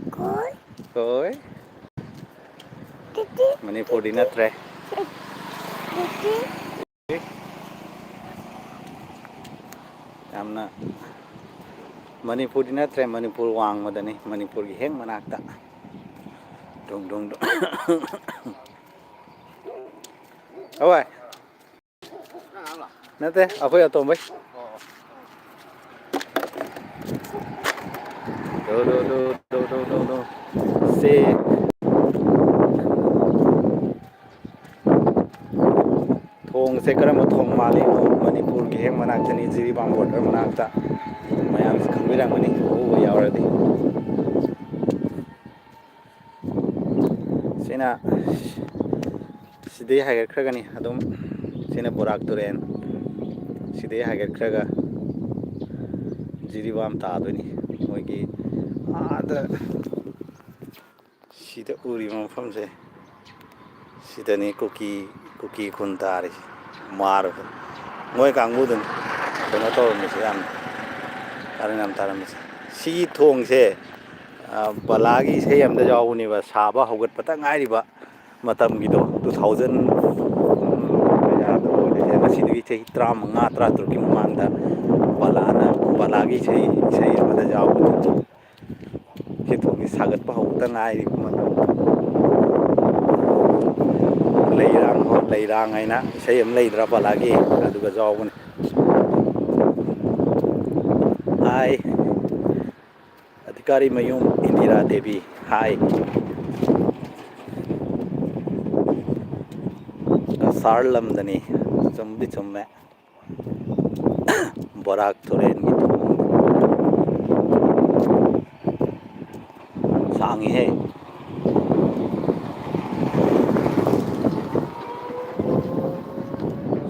Koi. Manipuri nattre. Yamna Manipuri nattre Manipur wang madani Manipur gi heng manakta. Dong dong dong. Awai. Nate, apa ya tombay? Do. Se thong se karamba thong mali Manipur gi heng manaktani jiri bam border manakta. Mayam khangbilang mani o yauradi. Sina sidai hagar kragani adum sina borak turen sidai hagar kraga jiri bam ta aduni moigi ada sida uri mafam se sida ni kuki khun tari mar ngoi kangudun kono to mi se am taranam taram si thong se balagi se yam da jawuni ba saba hogat pata ngai ba matam gido 2000 ya do le masidi che tram nga tra tur ki mangda balagi se yam da jawuni ke to ki sagat pa hota ngai matam leirang aina se yam leidra balagi adu ga jawuni ai Adhikari Mayam Indira Devi hi Sarlam dani chumbi chumme borak thoren gi sangi he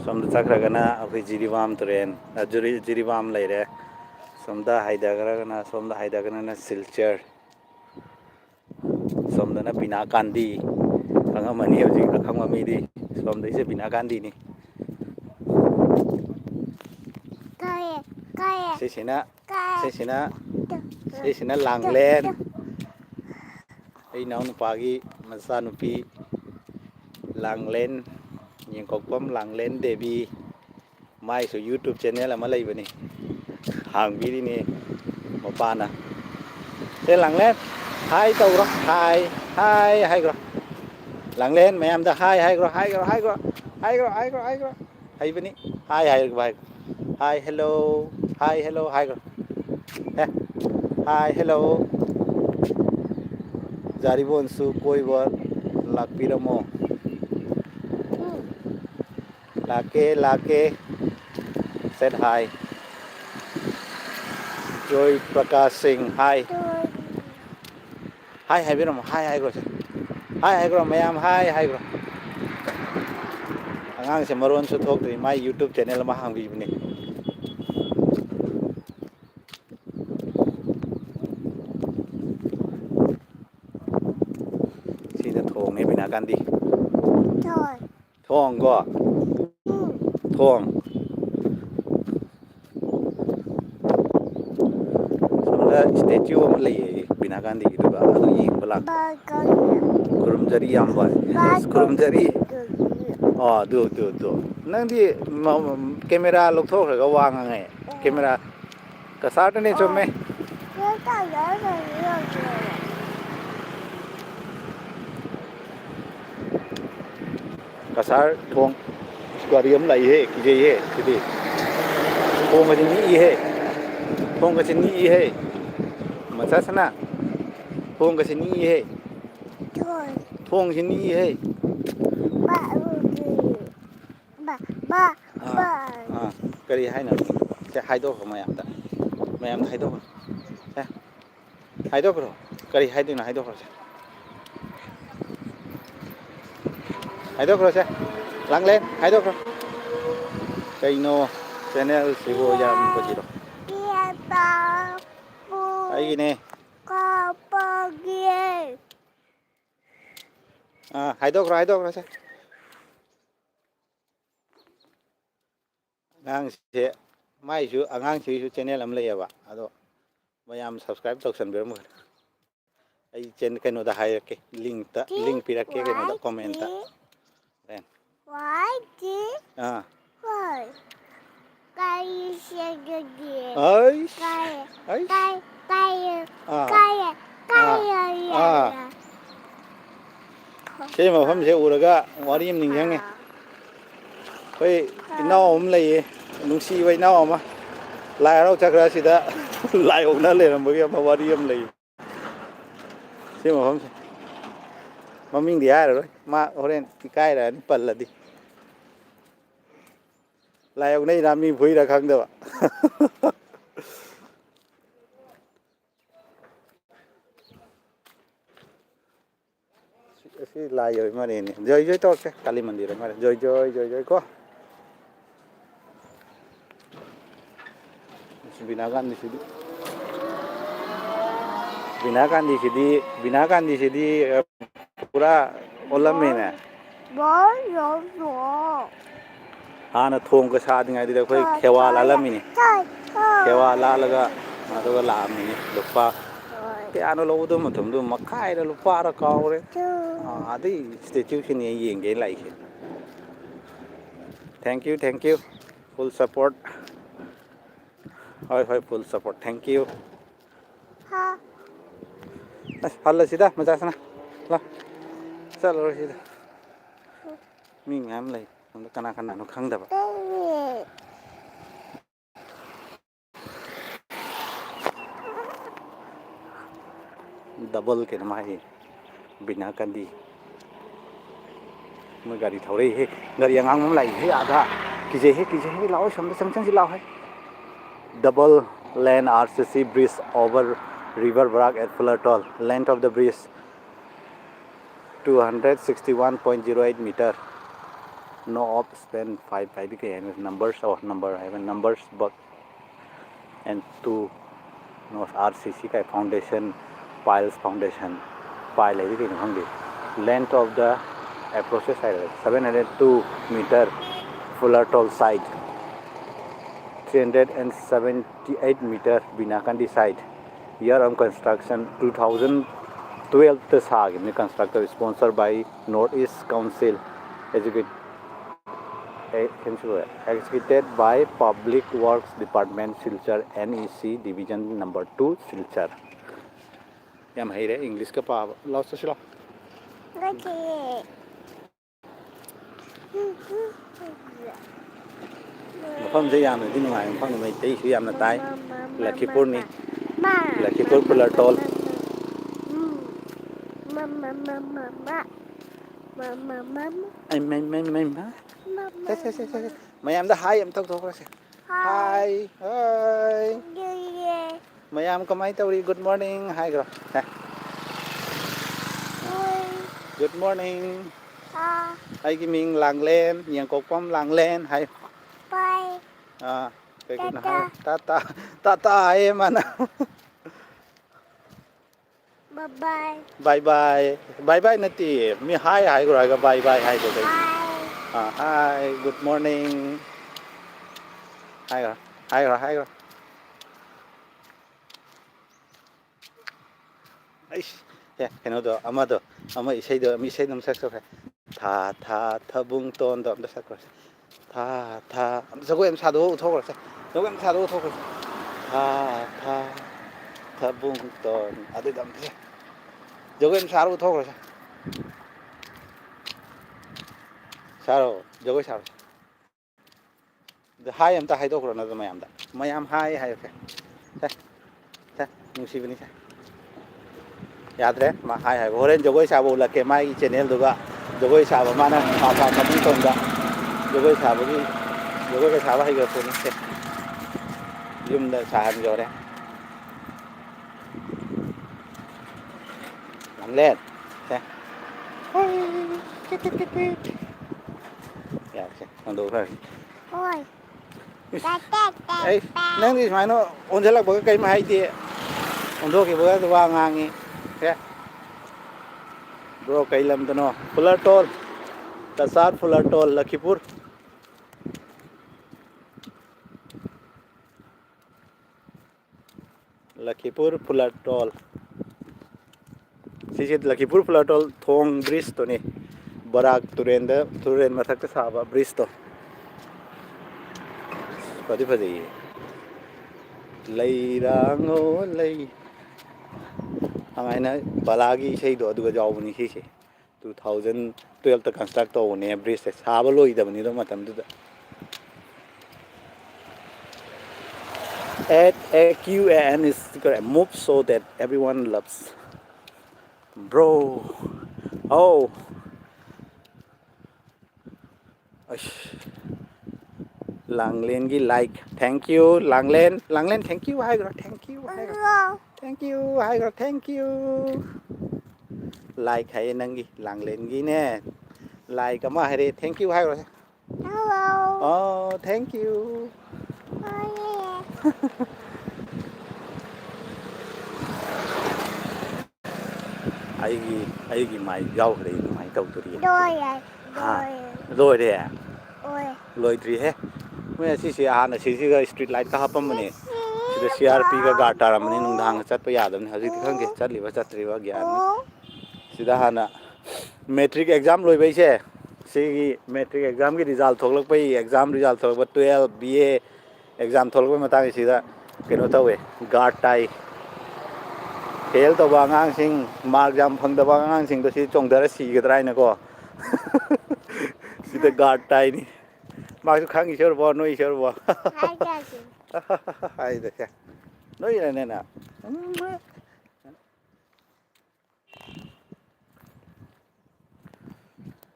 somda chakragana apri jiriwam thoren jiriwam leire somda haidagana na silchar somda na bina kandi kangamani hoji akhangami di somda ise bina kandi ni sesina langlen ai nau pagi masa nupi langlen yengkokpam langlen devi mai so YouTube channel ama lei bani hang biri ni mapana se langlen hai tau ro hai gro langlen mayam da hai gro hai bani hai hello hai gro hi hello jaribon su koi bor lakpiramo lake said hi Joy Prakash Singh hi biramo hi gro hi gro mayam hi gro angang se maron su thok tri my YouTube channel ma hang bi bni sida thong ne bina kandi thong go thong somda statue am lei bina kandi du ba adu yeng balak kurumjari yamba kurumjari oh do nang di camera lok thok ga wang ngai camera ka sat ne chomme kasar thong aquarium lai he ki he kidi thong ga ni he masa sana thong ga ni he thong ni he kari hai na se hai do mayam da hai do se hai do kro kari hai do na hai do kro se hai do kro se lang lên hai do kro cây no channel sibo yam ko jiro ai ne hai do kro se ngang se mai su angang su channel am le ya ba ado mayam subscribe toksan ber mo ai chen kainoda hairake link pirake kainoda comment ta then ah ai ai cái mafam se uraga wari am ningyange koi inau am lei nungsi bai nau ama lai rau chakra sida lai okna le ram bagi ama wari am lei cái mafam se maming dia rồi ma horen tikai ra ni palladi lai ok nei rami phui ra khang da si lai rồi mà này joy joy to ke kali mandir mà joy joy ko binakan di sini pura olam में ना हाँ ना थोंग का साथ नहीं आती कोई खेवाल आलम ही नहीं खेवाल आलगा ना तो का लाम ही लुप्पा क्या नो लोग तो मतलब तो मक्खा है लुप्पा रा कावरे आदि स्टेच्यू से नहीं येंगे like thank you full support hoi full support thank you halla sida macha sana la chalo sida mi ngam lai kana kana no khang da ba double के नमाही बिना कंदी मैं गाड़ी थोड़ी है गाड़ी अंगांग में लाई है आधा कीजे है लाओ शम्द संगचंग से लाओ है double lane RCC bridge over river Brak at Fullerton length of the bridge 261.08 meter no off span 5 and numbers or number I have numbers but and 2 no RCC का foundation piles foundation pile है कि होंगे length of the approach side 702 meter Fullerton side 378 meter Binakandi side year of construction 2012 the sag in constructed sponsored by Northeast Council executed by Public Works Department Silchar NEC Division number 2 Silchar yam hai re English ka pa lao sa sila Mafam se yam di nungai mafam mai tei su yam na tai Lakipur ni Lakipur Fullerton ai mai Mayam da hi am tok tok ra se hi Mayam kamai tauri good morning hi gro good morning ai ki ming langlen yang kokpam langlen hi cái nào ta ai mana bye nati mi hi rồi ga bye hi rồi hi good morning hi rồi ai cái nào đó ama isai do mi isai nam sak sak tha bung ton do am sak rồi tha 저거 em sa do thok rồi 저거 em sa do thok rồi tha bung ton ade dam thế 저거 em sa do thok rồi 저거 sa the hai em ta hai do rồi na mayam hai okay ta nusibini sa याद रहे मा हाय होरेन जगोई साबो लके my channel दुगा जगोई साबो माना पापा कमी तोंदा जगोई के साबो हाय गपुन से युम दा साहन जोरे हमले से या से अंदो भाई ओय ए नंग दिस माइनो ओनजलक बगा कई माई दे ओंदो के बगा दुवा ngangi bro kailam to no Fullerton Tasar Fullerton Lakipur Fullerton Sisi Lakipur Plateau Thong Bridge to ni Barak Turen Mathak Saba Bridge to Padi Padi Lay Rango Lay Angana Balagi say do Aduga Jawni Hisi 2012 the construct on a bridge Sabalo the Nido Matam to the at AQN is gonna move so that everyone loves bro. Oh Langlen gi like thank you Langlen thank you hi girl thank you hi girl thank you hi girl thank you like hay nangi Langlen gi ne like ama hay thank you hi girl hello oh thank you oh yeah ai gi mai gao rồi mai tàu tụi rồi đấy à rồi đi hết मैं CC आना CC का street light का हपम मने सीधे CRP का गाटा रमने नुंधांग चट पे याद हमने हजी दिखांगे चट लिवा चट लिवा ज्ञान सीधा हाना मैट्रिक एग्जाम लोई बैसे सीगी मैट्रिक एग्जाम की रिजल्ट थोलक पे एग्जाम रिजल्ट थोलक 12 बीए एग्जाम थोलक पे मतांग सीधा केनो तवे गाट टाई फेल तो बांगांग सिंह मार्क जाम फंग तो बांगांग सिंह तो सी चोंगदर सी गदराय नको सीधा गाट tie knee Maksud kang isor bo no isor bo. Hai deh. No ini nena.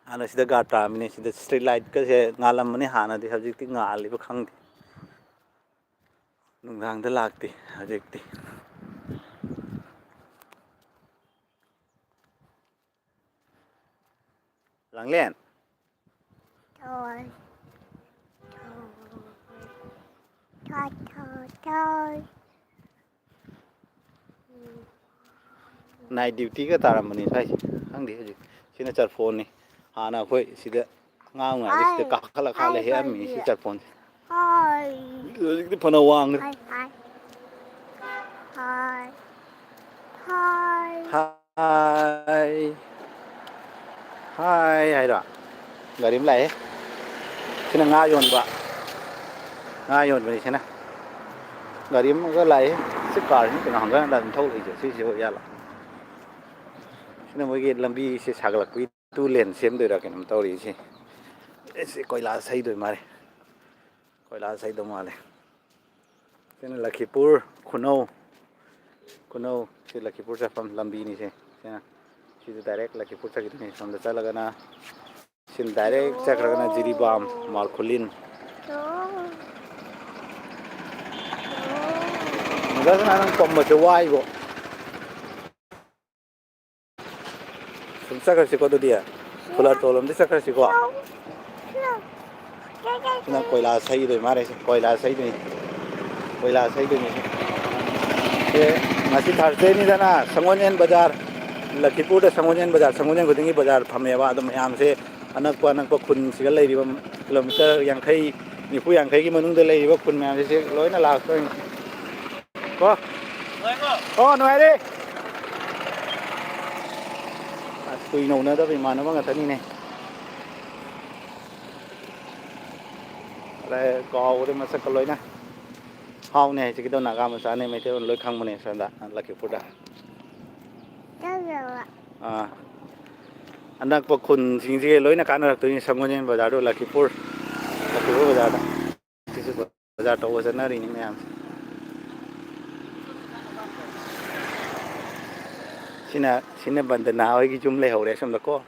Ana sida gata mini sida street light ka se ngalam mani hana di hajik ti ngali ba khang di. Nungang da lagti hajik ti. Langlen. Thôi. Thôi. Night duty ka taram mani sai ang di hajik sina char phone ni hana khoi sida ngau ngai di sida kakala khala he ami si char phone hai hajik ti phana wang hai hai hai hai hai hai da garim lai sina nga yon bani sina garim ga lai si car ni kana hanga dan thau lai si ya la sina mo ge lambi si saglak wi tu len sem doi ra kanam tauri si ese koila sai doi mare koila sai do male sina Lakipur Kuno si Lakipur sa from lambi ni si sina si direct Lakipur sa kitni from da chala gana sin direct chakra gana Jiribam Markhulin Nggak senang pembaca wai kok. Sakar siko tu dia. Pular tolong dia sakar siko. Sina koila sai tu mare koila sai tu ni. Ye masih Thursday ni sana Sangonyen Bazar. Lakipur da Sangonyen Kudingi Bazar phameba adum yam se anak pa khun sigal lai riba kilometer yang khai nipu yang khai ki manung da lai riba khun ma se loina la ko Oh, no hay Tùy nấu nữa đó vì mà nó bằng cái này đây có cái mà sẽ có lối nè hao này chỉ cái đâu nào mà sáng này mấy cái lối khăng mà này sáng đã là kiểu phút đã anh đang có khun chính cái lối này cái nào tự nhiên xong rồi nên bây giờ đó là kiểu phút bây giờ đó thì bây giờ đâu có dân nào đi những em Sina bandana hoy ki jumle ho re sam da ko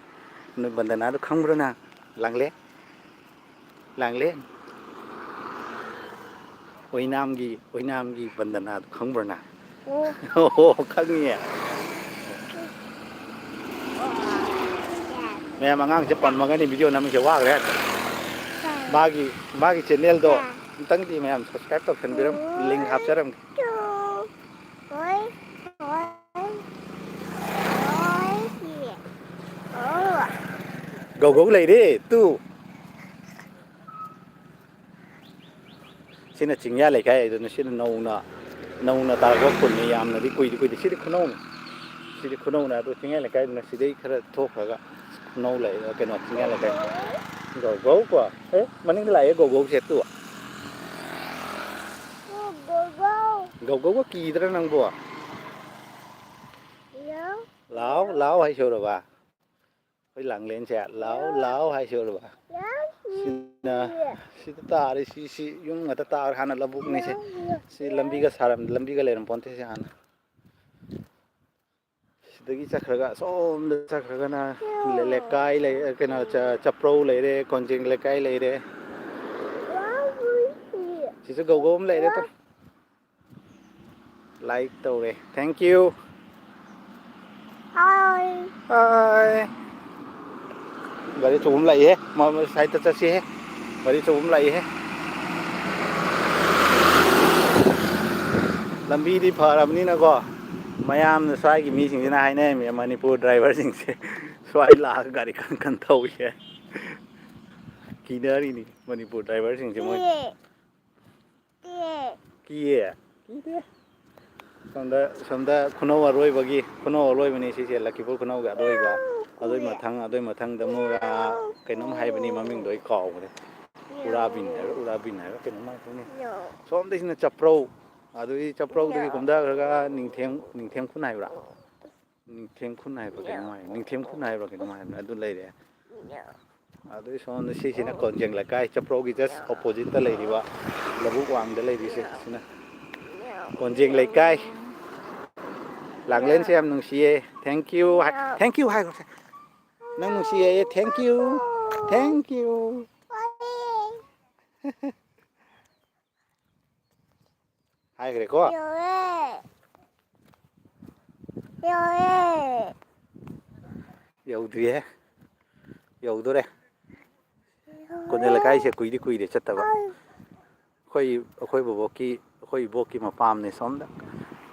no bandana to khang bro na langle oinam gi bandana to khang bro na oh khang ni me mangang japan mangani video nam ke wa re bagi channel do tang ti me am subscribe to khan biram link hap charam Go lại đi tu xin là chính nhà lại cái rồi nó xin là nâu na ta có quần này am là đi quỳ thì xin đi không nâu ꯁꯤꯗꯤ ꯈꯨꯅꯧꯅ ꯑꯗꯨ ꯆꯤꯡꯌꯥ ꯂꯩꯀꯥꯏꯗꯨꯅ ꯁꯤꯗꯩ ꯈꯔ ꯊꯣꯛꯈ꯭ꯔꯒ ꯈꯨꯅꯧ ꯂꯩ ꯀꯩꯅꯣ ꯆꯤꯡꯌꯥ ꯂꯩꯀꯥꯏ ꯒꯧꯒꯧ ꯀꯣ ꯃꯅꯤꯡꯗ ꯂꯥꯛꯑꯦ ꯒꯧꯒꯧꯁꯦ two ꯒꯧꯒꯧꯒ ꯀꯤꯗ꯭ꯔꯥ ꯅꯪꯕꯣ ꯂꯥꯎ ꯂꯥꯎ ꯍꯥꯏꯁꯧꯔꯕ ꯑꯩꯈꯣꯏ ꯂꯥꯡꯂꯦꯟꯁꯦ ꯂꯥꯎ ꯂꯥꯎ ꯍꯥꯏꯁꯧꯔꯕ sida tari si yung ngata tar hana labuk ni si lambiga saram lambiga leram ponte si hana sidagi chakraga somda chakraga na lekai le kena chaprou leire konjing lekai leire sisu gogom leire to like tawre thank you hi gari chum lai he ma sai ta chasi he gari chum lai he lambi di pharabni na ko mayam na swai gi mi sing na hai ne me manipur driver sing se swai la gari kan kan thau he kinari ni manipur driver sing se moi kiye somda khunau aroi bagi khunau aroi bani si se lakipur khunau ga aroi ba adoi mathang da mo kainom hai bani maming doi kaw bare urabin hai kainom ma thuni som dei sina chaprou adoi chaprou dei kumda ga ningthem khun hai bra ningthem khun hai ba kainom hai ningthem khun hai ba kainom hai adu leire adoi som si sina konjeng la kai chaprou gi just opposite ta leiri ba labuk wang da leiri se sina konjeng lai kai langlen se am nung siye thank you hai nang nung siye thank you hai gre ko yaudriye yaudore konjeng la kai se kuide chattaba khoi boki mapam ne somda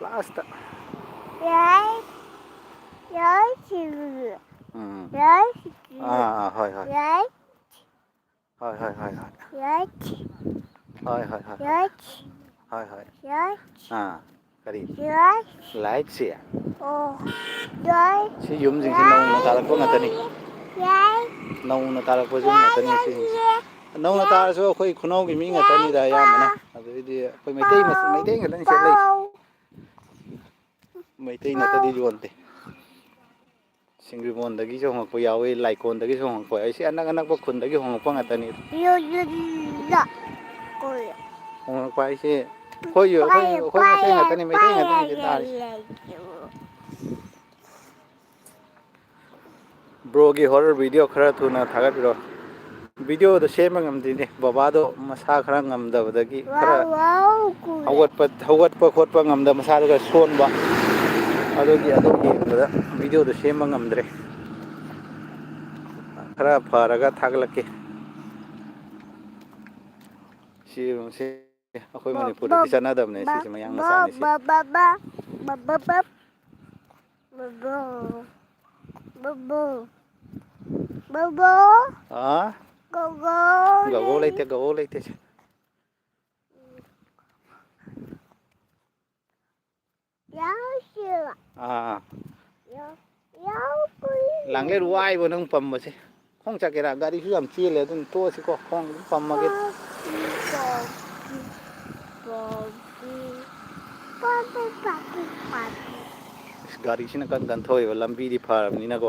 last hoi kari light se si yum jing si nau na tarak ko ngatani nau na tarak ko jum ngatani si nau na tarak so khoi khunau gi mi ngatani da ya mana adui khoi maitai ngatani se lai maitai na tadi jonte Singribon dagi so hongko yawe laikon dagi so hongko ai si anak po khun dagi hongko ngatani hongko ai si khoi maitai ngatani si tari bro gi horror video khara thuna thagat biro video do sema ngamdini baba do masa khara ngamdabadagi khara hawat pa ngamda masa ga sonba adogi video do sema ngamdre khara pharaga thaglake si akhoi manipur di sana dabne si mayang masa ni si go leite langle ruai bo nang pam se khong chakera gari su am chile dun to si ko khong pam ma ge gari sina kan thoi ba lambi di pharab ni na ko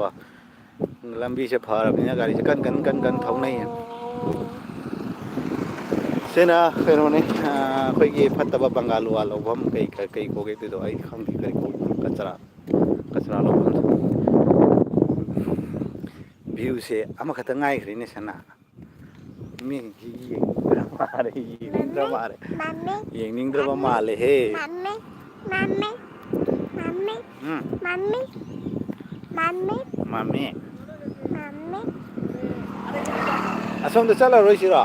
lambi se pharab ni na gari se kan thau nai sena keno ne khoi gi phattaba bangal wa lo bam kai ko ge do ai khang di kai ko kachra lo view se ama khata ngai khri ne sana mi gi mare yeng ning dra ba male he mami asom da chala roi sira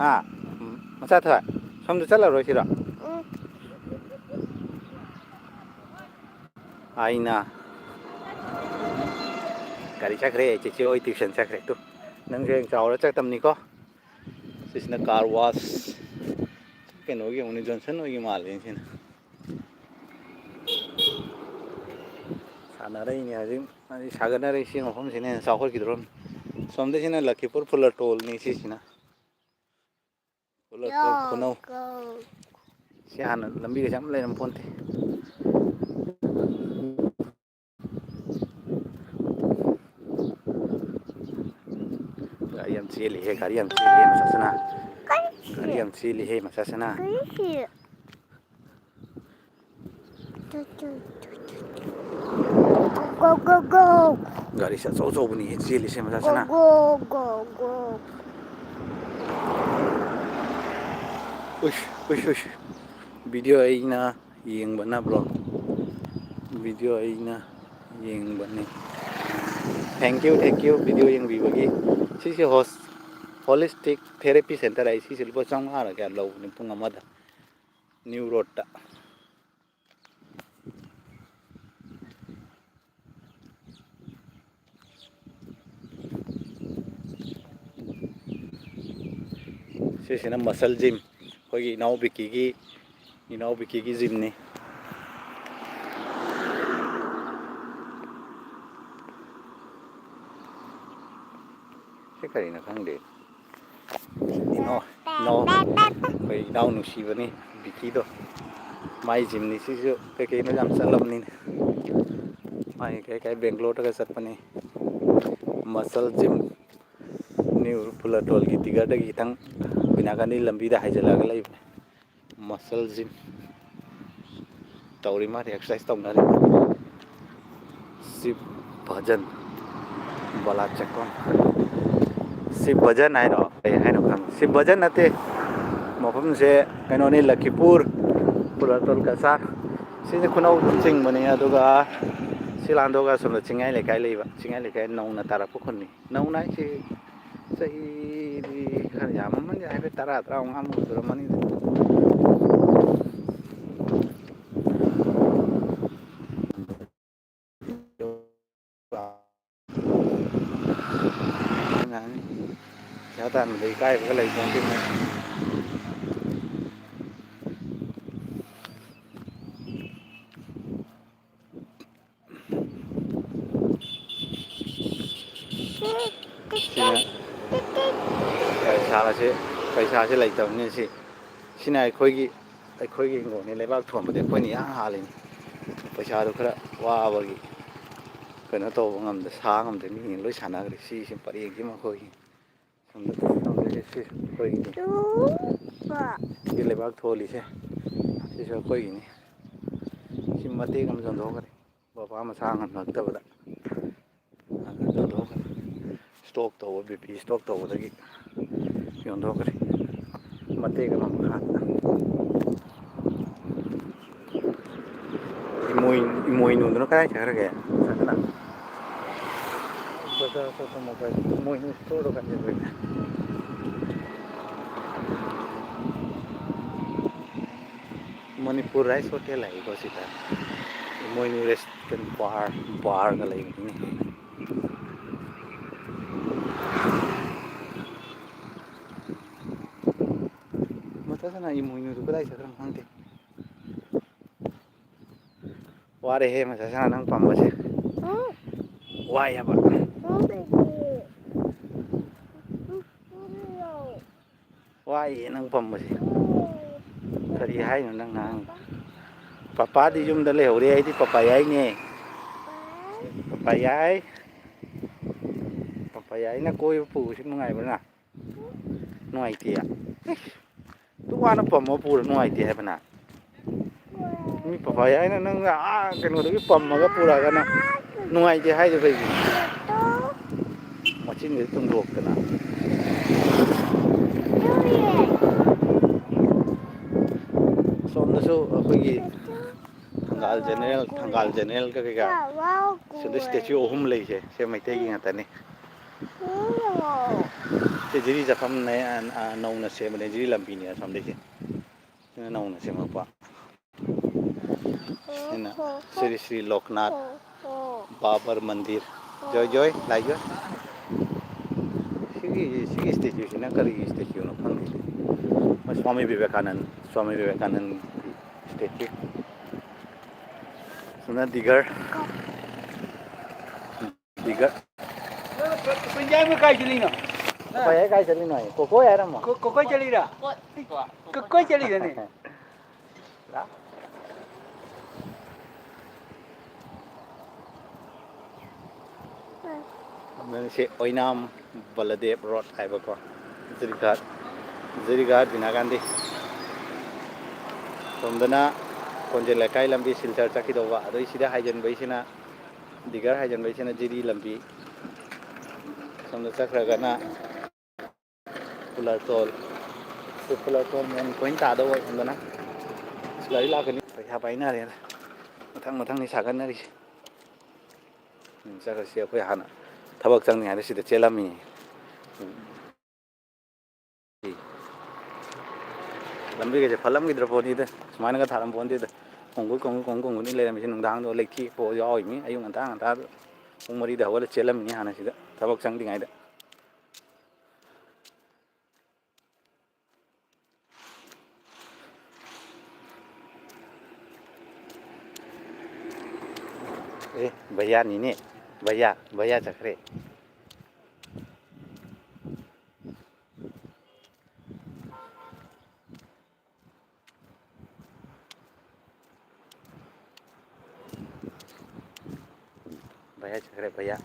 ha macha tha som da chala roi sira aina gari chakre che oi tuition chakre tu nang reng chawra chaktam ni ko sisna car wash keno gi uni johnson oi gi mal sin ꯁꯥꯟꯅꯔꯛꯏꯅꯦ ꯍꯧꯖꯤꯛ ꯁꯥꯒꯠꯅꯔꯛꯏ ꯁꯤ ꯃꯐꯝꯁꯤꯅ ꯍꯦꯟꯅ ꯆꯥꯎꯈꯠꯈꯤꯗ꯭ꯔꯣꯅꯤ ꯁꯣꯝꯗꯁꯤꯅ ꯂꯛꯈꯤꯄꯨꯔ ꯐꯨꯂꯔꯇꯣꯜꯅꯤ ꯁꯤꯁꯤꯅ ꯐꯨꯂꯔꯇꯣꯜ ꯈꯨꯅꯧ ꯁꯤ ꯍꯥꯟꯅ ꯂꯝꯕꯤꯒꯁꯦ ꯌꯥꯝ ꯂꯩꯔꯝ ꯄꯣꯟꯇꯦ ꯒꯥꯔꯤ ꯌꯥꯝ ꯆꯦꯜꯂꯤꯍꯦ ꯒꯥꯔꯤ ꯌꯥꯝ ꯆꯦꯜꯂꯤꯍꯦ ꯃꯁꯥꯁꯤꯅ ꯒꯥꯔꯤ ꯌꯥꯝ ꯆꯦꯜꯂꯤꯍꯦ ꯃꯁꯥꯁꯤꯅ ꯒꯥꯔꯤꯁꯦ ꯑꯆꯧ ꯑꯆꯧꯕꯅꯤꯍꯦ ꯆꯦꯜꯂꯤꯁꯦ ꯃꯁꯥꯁꯤꯅ ꯎꯁ ꯎꯁ ꯎꯁ ꯚꯤꯗꯤꯑꯣ ꯑꯩꯅ ꯌꯦꯡꯕꯅ ꯕ꯭ꯔꯣ ꯚꯤꯗꯤꯑꯣ ꯑꯩꯅ ꯌꯦꯡꯕꯅꯤ ꯊꯦꯡꯀ꯭ꯌꯨ ꯚꯤꯗꯤꯑꯣ ꯌꯦꯡꯕꯤꯕꯒꯤ ꯁꯤꯁꯦ ꯍꯣꯂꯤꯁꯇꯤꯛ ꯊꯦꯔꯥꯄꯤ ꯁꯦꯟꯇꯔ ꯍꯥꯏ ꯁꯤꯁꯦ ꯂꯨꯄꯥ 500ꯔ ꯀꯌꯥ ꯂꯧꯕꯅꯤ ꯄꯨꯡ ꯑꯃꯗ ꯅ꯭ꯌꯨ ꯔꯣꯗꯇ ꯁꯤꯁꯤꯅ ꯃꯁꯜ ꯖꯤꯝ ꯑꯩꯈꯣꯏꯒꯤ ꯏꯅꯥꯎ ꯕꯤꯀꯤꯒꯤ ꯖꯤꯝꯅꯤ ꯁꯤ ꯀꯔꯤꯅꯣ ꯈꯪꯗꯦ ꯑꯩꯈꯣꯏ ꯏꯅꯥꯎ ꯅꯨꯡꯁꯤꯕꯅꯤ ꯕꯤꯀꯤꯗꯣ ꯃꯥꯏ ꯖꯤꯝꯅꯤ ꯁꯤꯁꯨ ꯀꯩꯀꯩꯅꯣ ꯌꯥꯝ ꯆꯠꯂꯕꯅꯤꯅꯦ ꯃꯥꯏ ꯀꯩ ꯕꯦꯡꯒ꯭ꯂꯣꯔꯗꯒ ꯆꯠꯄꯅꯤ ꯃꯁꯜ ꯖꯤꯝ ꯅ꯭ꯌꯨ ꯐꯨꯂꯔꯇꯣꯜꯒꯤ ꯇꯤꯒꯔꯗꯒꯤ ꯈꯤꯇꯪ ꯑꯩꯈꯣꯏ ꯅꯥꯀꯟꯗꯤ ꯂꯝꯕꯤꯗ ꯍꯥꯏꯖꯤꯜꯂꯒ ꯂꯩꯕꯅꯦ ꯃꯁꯜ ꯖꯤꯝ ꯇꯧꯔꯤ ꯃꯥꯗꯤ ꯑꯦꯛꯁꯔꯁꯥꯏꯁ ꯇꯧꯅꯔꯤ ꯁꯤꯕ ꯚꯖꯟ ꯕꯂꯥ ꯆꯦꯀꯣꯟ ꯁꯤ ꯚꯖꯟ ꯍꯥꯏꯔꯣ ꯀꯩ ꯍꯥꯏꯅꯣ ꯈꯪꯗꯦ ꯁꯤ ꯚꯖꯟ ꯅꯠꯇꯦ ꯃꯐꯝꯁꯦ ꯀꯩꯅꯣꯅꯤ ꯂꯛꯈꯤꯄꯨꯔ ꯐꯨꯂꯔꯇꯣꯜ ꯀꯁꯥꯔ ꯁꯤꯁꯦ ꯈꯨꯅꯧ ꯆꯤꯡꯕꯅꯤ ꯑꯗꯨꯒ ꯁꯤ ꯂꯥꯟꯗꯣꯛꯑꯒ ꯁꯣꯝꯗ ꯆꯤꯡꯉꯥꯏ ꯂꯩꯀꯥꯏ ꯂꯩꯕ ꯆꯤꯡꯉꯥꯏ ꯂꯩꯀꯥꯏ ꯅꯧꯅ ꯇꯥꯔꯛꯄ ꯈꯨꯟꯅꯤ ꯅꯧꯅ ꯍꯥꯏꯁꯤ ꯆꯍꯤꯗꯤ ꯈꯔ ꯌꯥꯝꯃꯝꯃꯅꯤ ꯍꯥꯏꯐꯦꯠ 10-15 ꯁꯨꯔꯝꯃꯅꯤꯗ ꯄꯩꯁꯥ ꯇꯥꯟꯕꯗ ꯏꯀꯥꯏꯕꯒ ꯂꯩꯄꯣꯟꯇꯦ ꯄꯩꯁꯥꯁꯦ ꯂꯩꯇꯕꯅꯤꯅ ꯁꯤꯅ ꯑꯩꯈꯣꯏꯒꯤ ꯍꯤꯡꯒꯣꯜꯅꯤ ꯂꯩꯕꯥꯛ ꯊꯣꯟꯕꯗꯤ ꯑꯩꯈꯣꯏꯅ ꯏꯍꯥꯡ ꯍꯥꯜꯂꯤꯅꯤ ꯄꯩꯁꯥꯗꯣ ꯈꯔ ꯋꯥꯕꯒꯤ ꯀꯩꯅꯣ ꯇꯧꯕ ꯉꯝꯗꯦ ꯁꯥ ꯉꯝꯗꯦ ꯃꯤꯁꯤꯡ ꯂꯣꯏ ꯁꯥꯟꯅꯈ꯭ꯔꯦ ꯁꯤꯁꯤ ꯄꯔꯦꯡꯁꯤꯃ ꯑꯩꯈꯣꯏꯒꯤ ꯁꯤ ꯂꯩꯕꯥꯛ ꯊꯣꯜꯂꯤꯁꯦ ꯁꯤꯁꯨ ꯑꯩꯈꯣꯏꯒꯤꯅꯤ ꯁꯤ ꯃꯇꯦꯛ ꯑꯃ ꯌꯣꯟꯊꯣꯛꯈ꯭ꯔꯦ ꯕꯕꯥ ꯃꯁꯥ ꯉꯝꯃꯛꯇꯕꯗ ꯌꯣꯟꯊꯣꯛꯈ꯭ꯔꯦ ꯏꯁꯇꯣꯛ ꯇꯧꯕ BP ꯏꯁꯇꯣꯛ ꯇꯧꯕꯗꯒꯤ ꯌꯣꯟꯊꯣꯛꯈ꯭ꯔꯦ ꯃꯇꯦꯛ ꯑꯃ ꯃꯈꯥꯗ ꯏꯃꯣꯏꯅꯨꯗꯨꯅ ꯀꯗꯥꯏ ꯆꯠꯈ꯭ꯔꯒꯦ ꯕꯖꯥꯔ ꯆꯠꯄ ꯃꯣꯕꯥꯏꯜ ꯏꯃꯣꯏꯅꯨ ꯏꯁꯇꯣꯔꯗꯣ ꯀꯥꯏ ꯆꯠꯈ꯭ꯔꯒꯦ ꯃꯅꯤꯄꯨꯔ ꯔꯥꯏꯁ ꯍꯣꯇꯦꯜ ꯍꯥꯏꯀꯣ ꯁꯤꯗ ꯏꯃꯣꯏꯅꯨ ꯕꯥꯔꯒ ꯂꯩꯕꯅꯤꯅꯦ ꯃꯊꯛꯇꯅ ꯏꯃꯣꯏꯅꯨꯗꯨ ꯀꯗꯥꯏ ꯆꯠꯈ꯭ꯔꯕꯅꯣ ꯈꯪꯗꯦ ꯋꯥꯔꯦꯍꯦ ꯃꯁꯥꯁꯥ ꯅꯪ ꯄꯝꯕꯁꯦ ꯋꯥꯏ ꯍꯥꯏꯕ ꯋꯥꯏꯌꯦ ꯅꯪ ꯄꯝꯕꯁꯦ ꯀꯔꯤ ꯍꯥꯏꯅꯣ ꯅꯪ ꯉꯥꯡꯉꯤꯗꯣ ꯄꯄꯥꯗꯤ ꯌꯨꯝꯗ ꯂꯩꯍꯧꯔꯦ ꯑꯩꯗꯤ ꯄꯄꯥꯌꯥꯏꯅꯦ ꯄꯄꯥꯌꯥꯏꯅ ꯀꯣꯏꯕ ꯄꯨꯕꯁꯤ ꯅꯨꯡꯉꯥꯏꯕ꯭ꯔꯥ ꯅꯨꯡꯉꯥꯏꯇꯦ ꯑꯗꯨꯛ ꯋꯥꯅ ꯄꯝꯃ ꯄꯨꯔ ꯅꯨꯡꯉꯥꯏꯇꯦ ꯍꯥꯏꯕ ꯅꯪ ꯃꯤ ꯄꯄꯥꯌꯥꯏꯅ ꯅꯪ ꯀꯩꯅꯣꯗꯒꯤ ꯄꯝꯃꯒ ꯄꯨꯔꯛꯑꯒ ꯅꯪ ꯅꯨꯡꯉꯥꯏꯇꯦ ꯍꯥꯏꯗꯣ ꯀꯩꯒꯤꯅꯣ ꯃꯆꯤꯟꯒꯁꯦ ꯇꯨꯝꯊꯣꯛꯇꯅ ꯁꯣꯝꯗꯁꯨ ꯑꯩꯈꯣꯏꯒꯤ ꯊꯪꯒꯥꯜ ꯖꯦꯅꯦꯔꯦꯜꯒ ꯀꯩꯀꯥ ꯁꯤꯗ ꯏꯁꯇꯦꯆꯨ 3 ꯂꯩꯁꯦ ꯁꯤ ꯃꯩꯇꯩꯒꯤ ꯉꯥꯛꯇꯅꯤ ꯁꯤ ꯖꯤꯔꯤ ꯆꯠꯐꯝ ꯅꯧꯅ ꯁꯦꯝꯕꯅꯦ ꯖꯤꯔꯤ ꯂꯝꯕꯤꯅꯦ ꯑꯁꯣꯝꯗꯒꯤ ꯁꯤꯅ ꯅꯧꯅ ꯁꯦꯝꯃꯛꯄ ꯁꯤꯅ ꯁ꯭ꯔꯤ ꯁ꯭ꯔꯤ ꯂꯣꯛꯅꯥꯊ ꯕꯥꯕꯔ ꯃꯟꯗꯤꯔ ꯖꯣꯏ ꯂꯥꯏꯖꯣꯏ ꯁꯤꯒꯤ ꯏꯁꯇꯦꯆꯨꯁꯤꯅ ꯀꯔꯤꯒꯤ ꯏꯁꯇꯦꯆꯨꯅꯣ ꯈꯪꯗꯦ ꯁ꯭ꯋꯥꯃꯤ ꯕꯤꯕꯦꯀꯥꯅꯟ ꯏꯁꯇꯦꯆꯨ ꯁꯤꯅ digger Digar. Penjai me kai chili no. Apa ya kai chali noi? Koko ya ramo. Koko chili ra. Koko chili da ne. Lah. Mình sẽ oi nam Baladev Road hai ba ko. Zirigat binagandi. Somdana konje lekai lambi silchar chaki dowa adoi sida haijan baisina digar haijan baisina jiri lambi somda chakragana pulartol men point ta do somdana lari lakani paisa paina re mathang ni sagan nari chakra sia khoi hana thabak changni hare sida chelami lambi ge phalam gi draponi de smaina ga tharam pon de kong ni le mi nung dang do lekhi po yawi mi ayung anta pung mari da wala chelam ni hana sida thabak chang dingai da भैया ni ne भैया chakre भैया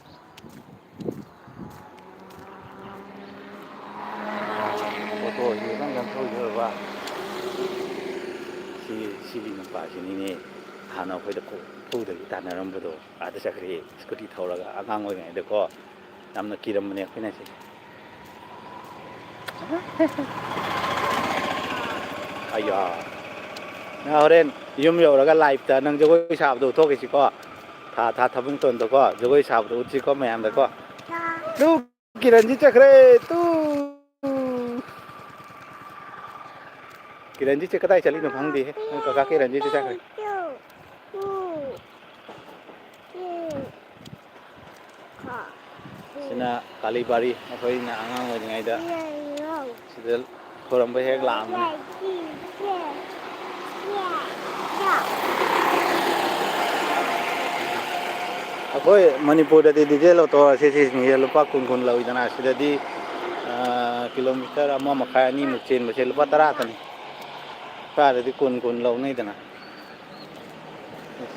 photo ये नंग थो yo ba si li pa si ni ne hana khoi da ko thu da ta na ram do ada chakre scooty thoraga angang oi ngai da ko namna kiram ne khina si aya na horen yum yo raga live ta nang jogoi sab do thok si ko tha thabung ton do ko jogoi sab do chi ko mayam da ko lu kiranji chakre tu kiranji che kadai chali no phang di he ka kiranji che chakre sina kalibari akhoi na angang oi ngai da sidel Karamba hek lam akhoi Manipur da di diesel auto se ni lupa kun lau dana sida di kilometer ama makai ni mukchen ma lupa 10 tani ka da di kun lau nei dana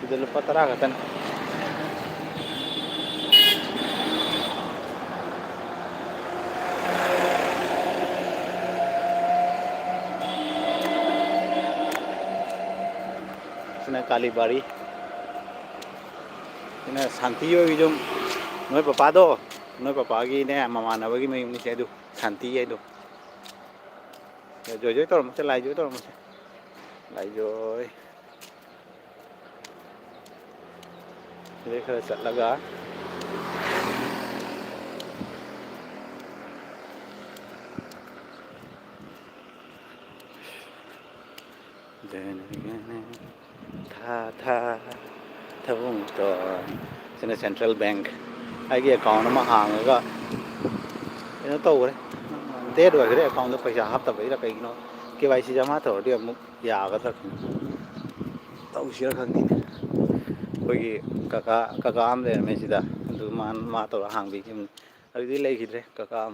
sida lupa 10 ka tan sina kalibari sina santi yo jom noi papa gi ne mama na bagi mai ni se du santi ye du jo tor mo se lai jo tor mo se lai jo देखा चल लगा thabung to sina central bank ai cái account nó mà hàng cái nó tàu đấy tết rồi cái account nó paisa hấp tập ấy là cái nó KYC jama thor đi muk ya cái thật tàu xíu khang đi 거기 까까 암데 메시다 두만 마토 항비 김 어디 레기래 까까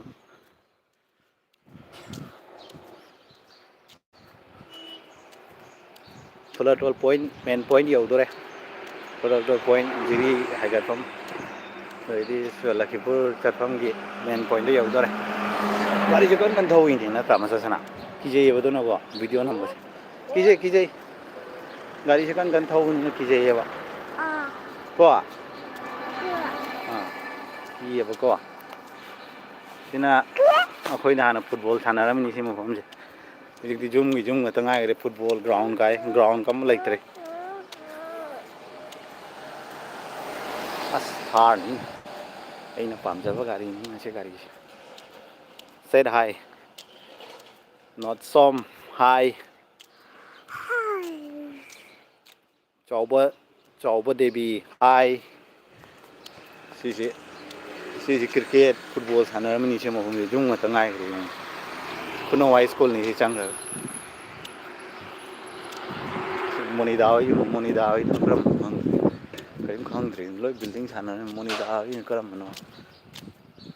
Total point main point yêu đó đấy total point jadi harga pom jadi Lakipur platform ki main point yêu đó đấy bari juga kan tahu ini na tak masa sana kije ya betul na video number kije gari sekan kan tahu ni kije ya ba ko iya ba ko sina akhoi na football thanaram ni simu phom je di jum ga tangai re football ground kam lai tre as thar ni aina pam ja ba gari ni se gari said hi not some hi chauba devi hi si cricket football thanaram ni simu phom je jum ga tangai re kuno high school ni chang ra moni dawai pram kayım khangdri loi building sana monida in karamano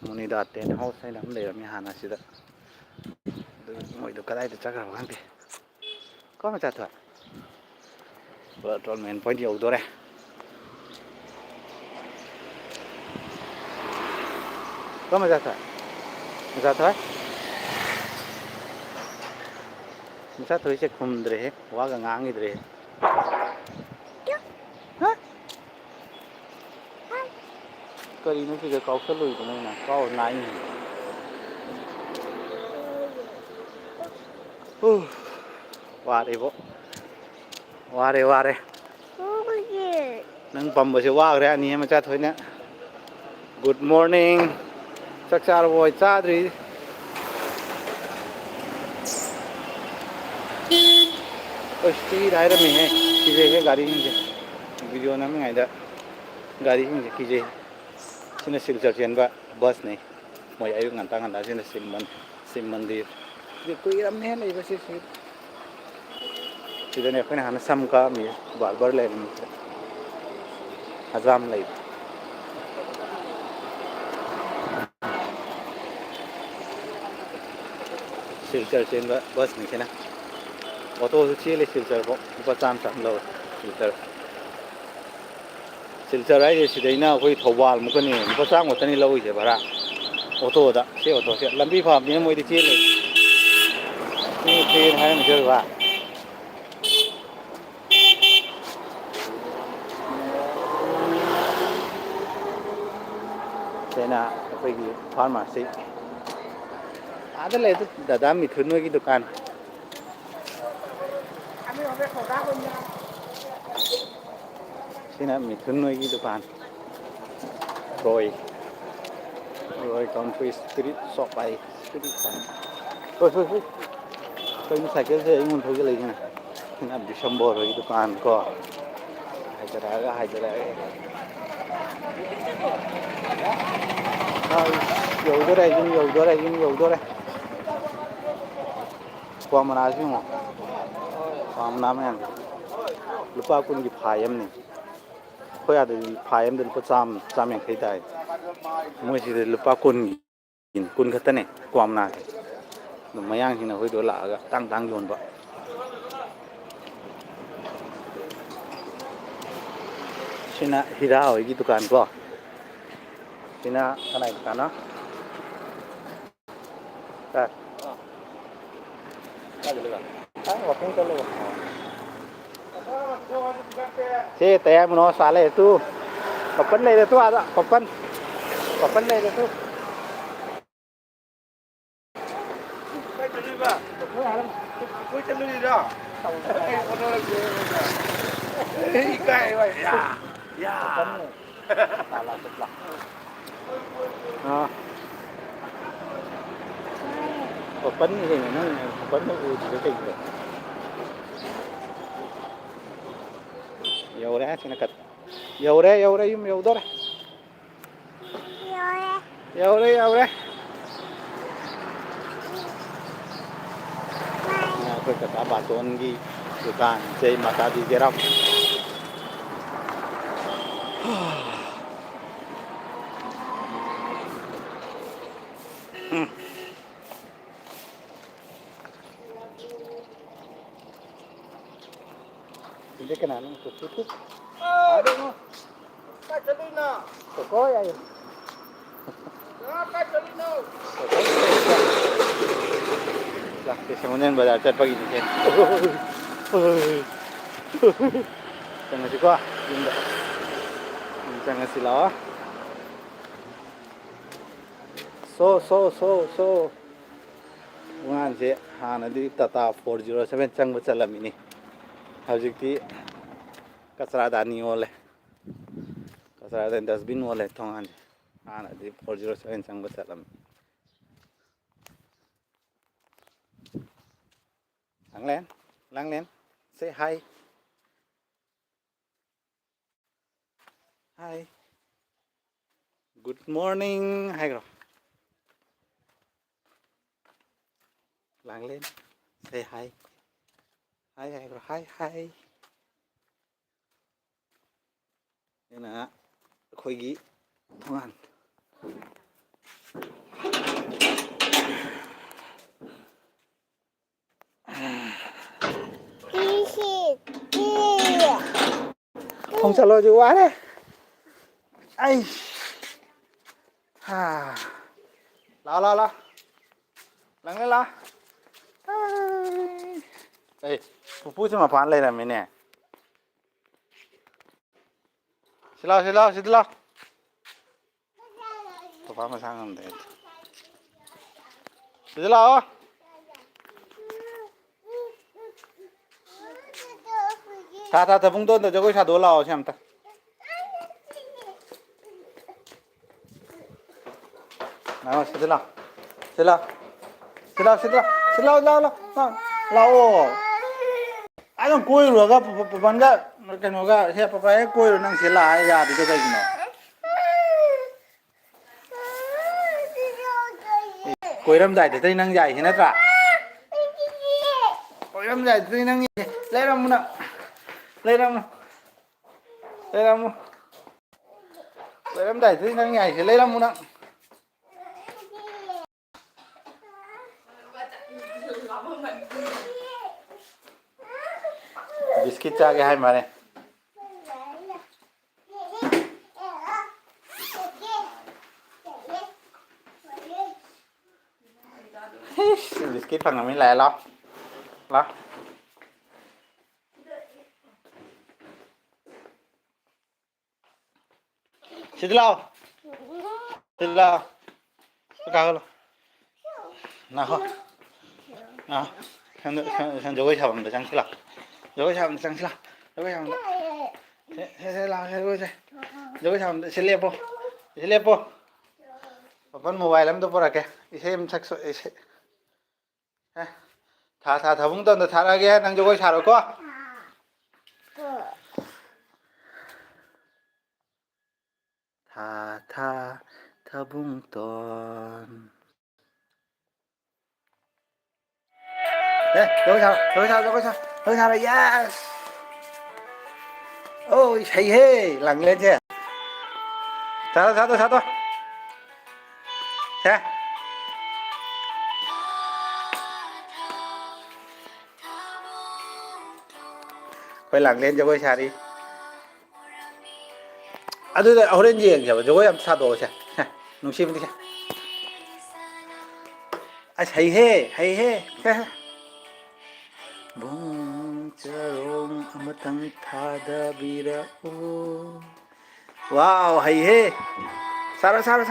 monida ten house hay lam leirami hana sida moi do kadai da chakra khangte ko ma cha thwa petrol main point yo dore có mà ra thôi mình thôi sẽ không được quá cái ngang như thế hả cái gì nó chỉ cái câu số lùi của mình nè câu này qua đây bộ qua đây nâng bầm bữa sẽ qua cái anh em mà cha thôi nè good morning chắc chắn rồi cha đi ôi tí đái đó mình hay cái gì cái gaड़ी như thế video nó mới ngày đó gaड़ी như thế cái gì xin là silver trên và bus này mọi ai cũng ngăn tăng ngăn đá xin là sim mandir việc tôi làm hết này bác sĩ thì đây này cái này nó xăm cả mình barber lên azam này silver trên và bus này thế nào ô tô chia lên silver bộ có trăm lâu silver ấy thì đấy nào cái thầu bال một cái này có trăm một tani lâu chứ bà ra ô tô đó xe ô tô xe làm vi phạm nhưng mà đi chia lênนี่ตีนให้มันเจอว่าเจน่าไปกี่ฟาร์มาซีอาจจะเลยตัวดามีทุนไว้กี่ดุกันเจน่ามีทุนไว้กี่ดุกันรอยคอนฟรีสตรีทสอบไปสตรีทของเฮ้ยकोई cycle से एक मुंठो के लेकिन ना दिसंबर की दुकान को हाइजर आएगा हाँ योदर हैความมนาสิมั้งความน้ำมันลูกป้าคุณกี่พายมั้งนี่เขาอยากจะพายมั้งเดี๋ยวลูกป้าจำอย่างใครได้เมื่อที่ลูกป้ากินคุณขัดเนี่ยความนาหนุ่มมาย่างที่น่ะเฮ้ยโดนละก็ตั้งโยนปะชินะฮิราเอาอีกตุกันก็ชินะอะไรตุกันเนาะได้เลยกันตั้งว่าเพิ่งจะเลยเช่แต่มันน้อสาเลยตู้ปับปั้นเลยตู้อ่ะปับปั้นเลยตู้Ôi chân lưỡi đó. Ý cái vậy. Ya. Salah sebelah. Open ni nó open nó chỉ cái gì. Dầu đấy xin cắt. Dầu đấy dầu đó. Dầu đấy. Tôi kata baton की दुकान जय माता दी जरा ini kenapa tutup ada no kacelina kok ya kacelina lah kemudian bazar pagi ni kan jangan juga jangan silawa so ngan je hana di tata 407 chang bachalam ini hajikti kasra dani ole kasra dan dustbin ole thongan hana di 407 chang bachalam lang lên say hi good morning hay rồi lang lên say hi rồi hi ꯁꯤꯅ ꯑꯩꯈꯣꯏꯒꯤ ꯊꯣꯡꯒꯥꯟ không trả lời chịu quá đấy ai à la lắng lên la đây phụ phụ mà phán lên là mình nè xin lo tôi phán mà sang làm thế xin lo thà vùng tôn cho cái thà đồ lò xem ta nào xin lo lao ai còn cùi rồi cái phần cái nó cái xe phải cùi rồi năng xí lại ra thì cái gì nó cùi đâm dài thì thấy năng dài thì nó cả cùi đâm dài thì năng lấy ra một lấy đâm dài thì năng dài thì lấy ra một nặng biscuit cha cái hai mà này biscuit phần nào mới lẹ lo xin lo cao luôn nào sang chỗ cái chồng để sang xí lọc chỗ cái chồng sang xí lọc chỗ cái chồng thế làm chỗ cái chồng sẽ liệp vô अपन mobile में तो पूरा क्या इसे हम सक्स इसे था बुंग तो थारा गया नंग जो कोई थारो को था बुंग तो Rồi sao yes ôi hay he lằng lên chưa sao tôi thế quay lằng lên cho tôi xa đi à tôi ở đây gì vậy cho tôi làm sao đồ chứ nung sim đi à hay he bung charong amatang thada bira o wow hay he sao sao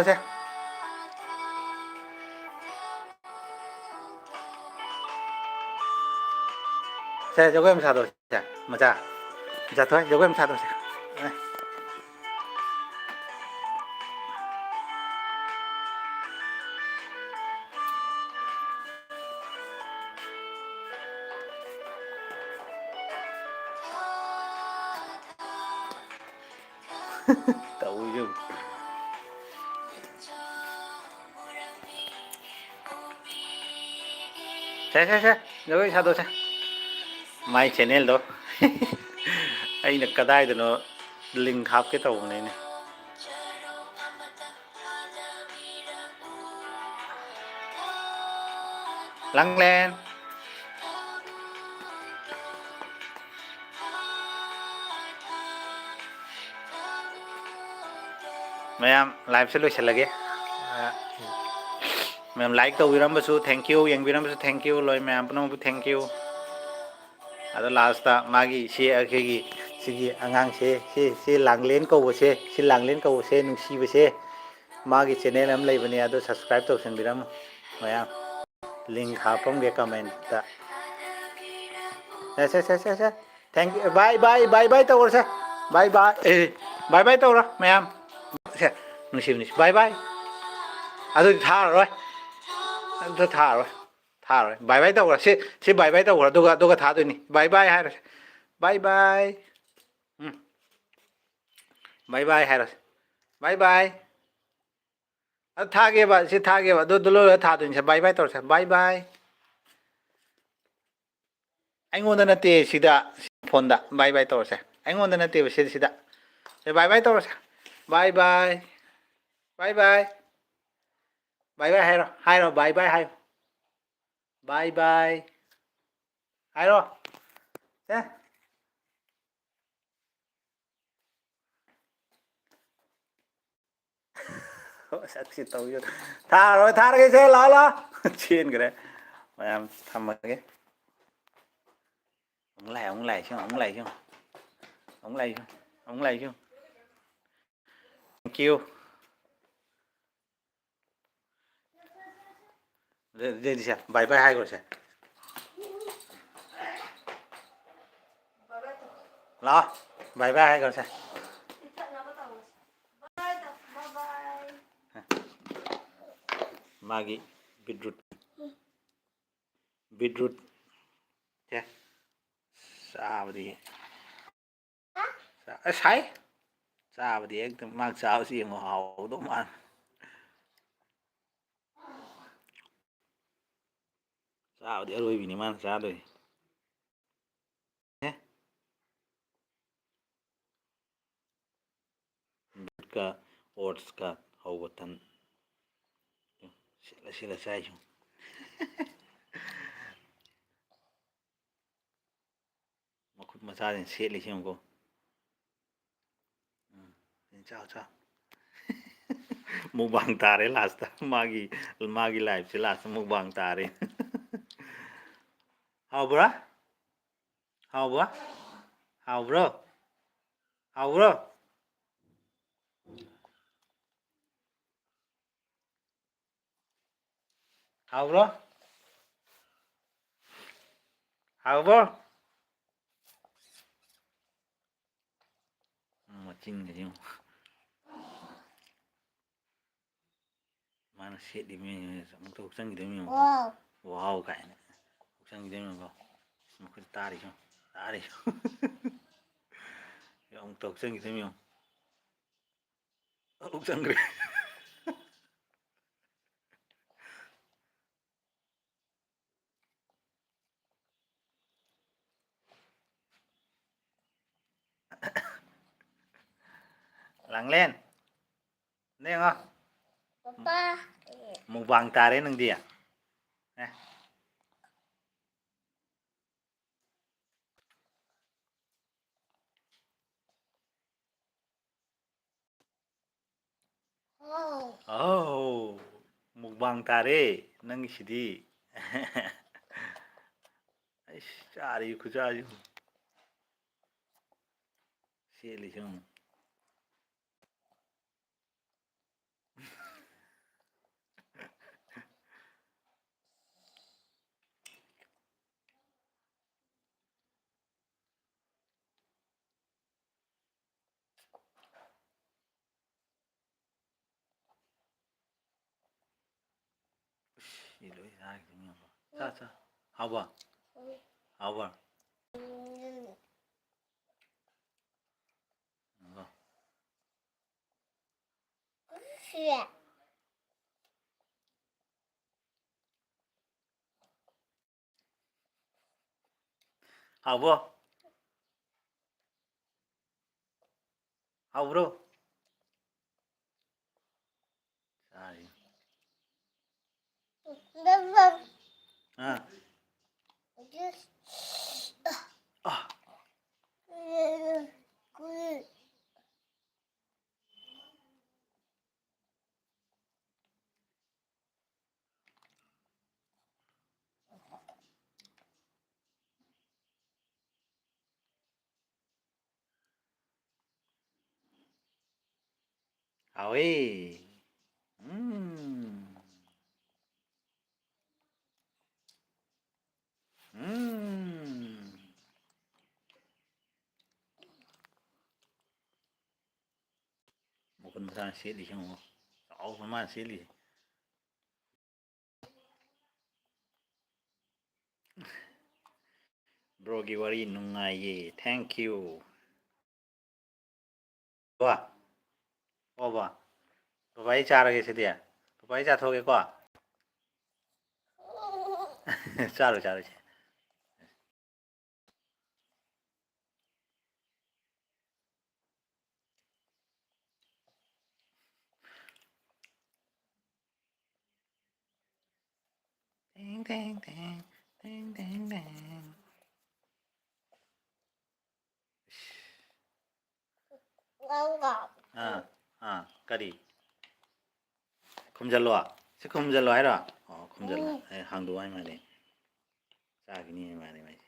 chứ xe cho em sao rồi chả mà chả thôi cho em sao rồi tàu dương xe rồi sao rồi my channel đó anh là cái đài nó link hấp cái tàu này lắng lên Mayam live sẽ lôi lagi Mayam like to viram basu thank you yang viram basu thank you loi Mayam pano bu thank you ada last ta magi si akegi sigi angang si langlen ko se si langlen ko se nungsi ba se magi channel am lei bani ado subscribe to sen viram Mayam link hapam ge comment ta se thank you bye to se bye to ra Mayam nungsi bye ado tha rồi ado tha rồi bye đâu rồi si bye đâu rồi đâu thả tôi nè bye hai rồi bye bye hai rồi bye thả cái bà si thả cái bà đâu đâu thả tôi nè bye đâu rồi bye anh ngôn là tê si đã ꯐꯣꯟꯗ ꯕꯥꯏ ꯕꯥꯏ ꯇꯧꯔꯁꯦ ꯑꯩꯉꯣꯟꯗ ꯅꯠꯇꯦꯕ ꯁꯤꯗ ꯕꯥꯏ ꯕꯥꯏ ꯇꯧꯔꯁꯦ ꯕꯥꯏ ꯕꯥꯏ ꯕꯥꯏ ꯕꯥꯏ ꯕꯥꯏ ꯕꯥꯏ ꯍꯥꯏꯔꯣ ꯕꯥꯏ ꯕꯥꯏ ꯍꯥꯏꯌꯣ ꯕꯥꯏ ꯕꯥꯏ ꯍꯥꯏꯔꯣ ꯁꯦ ꯁꯛꯁꯤ ꯇꯧ ꯊꯥꯔꯒꯦꯁꯦ ꯂꯥꯛꯑꯣ ꯆꯦꯟꯈ꯭ꯔꯦ ꯃꯌꯥꯝ ꯊꯝꯃꯒꯦ ꯑꯃꯨꯛ ꯂꯥꯛꯑꯦ ꯑꯃꯨꯛ ꯂꯥꯛꯑꯦ ꯊꯦꯡꯛ ꯌꯨ ꯁꯦ ꯕꯥꯏ ꯕꯥꯏ ꯍꯥꯏꯈ꯭ꯔꯣꯁꯦ ꯂꯥꯛꯑꯣ ꯕꯥꯏ ꯕꯥꯏ ꯍꯥꯏꯈ꯭ꯔꯣꯁꯦ ꯃꯥꯒꯤ ꯕꯤꯠꯔꯨꯠ ꯁꯦ ꯆꯥꯕꯗꯤ ꯁꯥꯏ ꯆꯥꯕꯗꯤ ꯍꯦꯛꯇ ꯃꯥ ꯆꯥꯕꯁꯤ ꯌꯦꯡꯉꯣ ꯍꯥꯎꯗꯧ ꯃꯥꯜꯂꯦ ꯆꯥꯕꯗꯤ ꯑꯔꯣꯏꯕꯤꯅꯤ ꯃꯥꯅ ꯆꯥꯗꯣꯏꯁꯦ ꯕꯤꯠꯀ ꯑꯣꯠꯁꯀ ꯍꯧꯕ ꯇꯟ ꯁꯤꯠꯂ ꯆꯥꯏꯁꯨ ꯃꯈꯨꯠ ꯃꯆꯥꯁꯤꯡ ꯁꯦꯠꯂꯤꯁꯤ ꯌꯦꯡꯉꯨꯀꯣ ꯆꯥꯎ ꯃꯨꯛꯕꯥꯡ ꯇꯥꯔꯦ ꯂꯥꯁꯇ ꯃꯥꯒꯤ ꯂꯥꯏꯐꯁꯦ ꯂꯥꯁꯇ ꯃꯨꯛꯕꯥꯡ ꯇꯥꯔꯦ ꯍꯥꯎꯕ꯭ꯔꯥ ꯍꯥꯎꯕ꯭ꯔꯣ ꯍꯥꯎꯕ꯭ꯔꯣ ꯍꯥꯎꯕ꯭ꯔꯣ ꯃꯆꯤꯟꯒꯁꯦ ꯌꯦꯡꯉꯨ ꯃꯥꯅ ꯁꯦꯠꯂꯤ ꯃꯤꯁꯦ ꯑꯃꯨꯛꯇ ꯍꯨꯛꯆꯟꯈꯤꯗꯣꯏꯅꯤ ꯌꯦꯡꯉꯨꯀꯣ ꯋꯥꯎ ꯀꯥꯏꯅ ꯍꯨꯛꯆꯟꯈꯤꯗꯣꯏꯅꯤ ꯌꯦꯡꯉꯨꯀꯣ ꯃꯈꯨꯠ ꯇꯥꯔꯤꯁꯨ ꯑꯃꯨꯛꯇ ꯍꯨꯛꯆꯟꯈꯤꯗꯣꯏꯅꯤ ꯌꯦꯡꯉꯨ ꯍꯨꯛꯆꯟꯈ꯭ꯔꯦ ꯂꯥꯡꯂꯦꯟ ꯌꯦꯡꯉꯣ ꯃꯨꯛꯕꯥꯡ ꯇꯥꯔꯦ ꯅꯪꯗꯤ ꯑꯧ ꯃꯨꯛꯕꯥꯡ ꯇꯥꯔꯦ ꯅꯪꯒꯤꯁꯤꯗꯤ ꯑꯩꯁ ꯆꯥꯔꯤ ꯈꯨꯆꯥꯁꯤ ꯁꯦꯠꯂꯤꯁꯤ ꯌꯦꯡꯉꯨ ꯁꯤ ꯂꯣꯏ ꯆꯥꯈꯤꯗꯣꯏꯅꯤ ꯌꯦꯡꯉꯨꯀꯣ ꯆꯥ ꯍꯥꯎꯕ꯭ꯔ ꯍꯥꯎꯕ꯭ꯔꯣ ꯍꯥꯎꯕ꯭ꯔꯣ ꯆꯥꯔꯤ ꯍꯥꯎꯋꯦ ꯃꯈꯨꯠ ꯃꯁꯥꯅ ꯁꯦꯠꯂꯤꯁꯤ ꯌꯦꯡꯉꯨ ꯆꯥꯎꯕ ꯃꯥꯅ ꯁꯦꯠꯂꯤꯁꯦ ꯕ꯭ꯔꯣꯒꯤ ꯋꯥꯔꯤ ꯅꯨꯡꯉꯥꯏꯌꯦ ꯊꯦꯡꯀ꯭ꯌꯨ ꯕꯕꯥ ꯆꯥꯔꯒꯦ ꯁꯤꯗꯤ ꯕꯕꯥ ꯆꯥꯊꯣꯛꯑꯒꯦꯀꯣ ꯆꯥꯔꯣ ꯆꯥꯔꯣ teng teng teng teng teng. Kari. Khumjalo. Si khumjalo hai ra. Oh, khumjalo. Hang duai mane. Sa gini mane mai.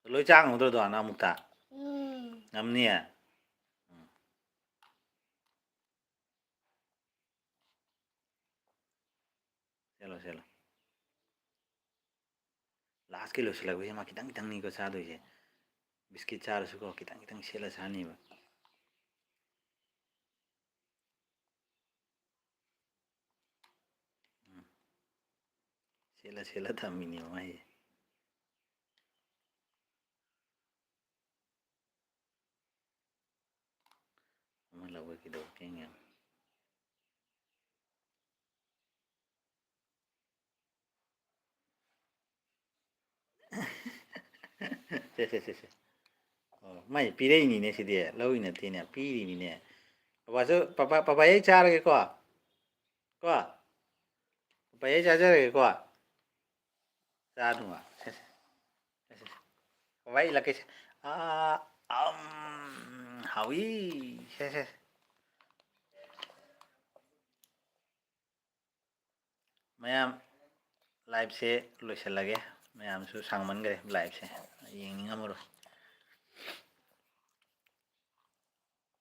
Loi chang ngudro do na mukta. Namni ya. Chalo chalo. Last ke lo sila ko ma kitang kitang ni ko sa do ye. Biscuit char su ko kitang kitang sila sa ni ba. Sila sila thamini mai. Ma lawa ki do kenya. Se. Mai pire ni ne si de. Lawi na te ne piri ni ne. Papa ye char ke ko. Ko. Papa ye char ke ko. Sa nu à. Vậy là cái hỏi Mayam live se loisalage Mayam su sangmangre live se yengningamoro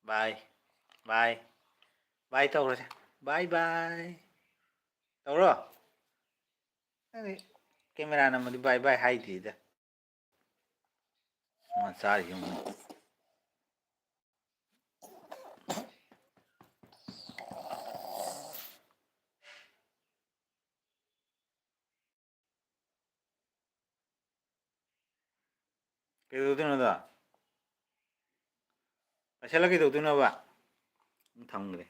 bye bye bye tawro se bye bye tawro camera namadi bye bye hai thi da ma sar yung ke do tino da asala ke do tino ba thangre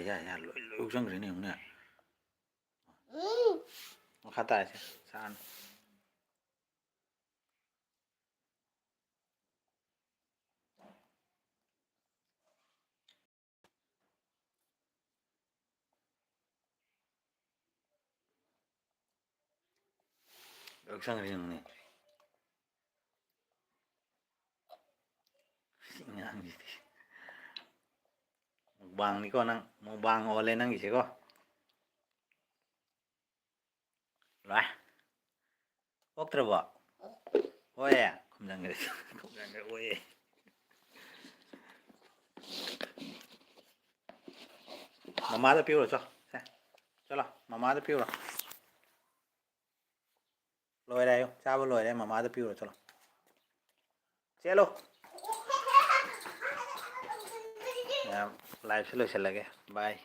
ya lo sang re ne ngna khata se san lo sang re ne ngang gì bang ni ko nang mo bang ole nang ise ko lah oktra ba oye kumjangre oye mama da piu rồi cho lo mama da piu rồi lôi đây không sao lôi đây mama da piu rồi cho lo chelo live sẽ lôi sẽ lage bye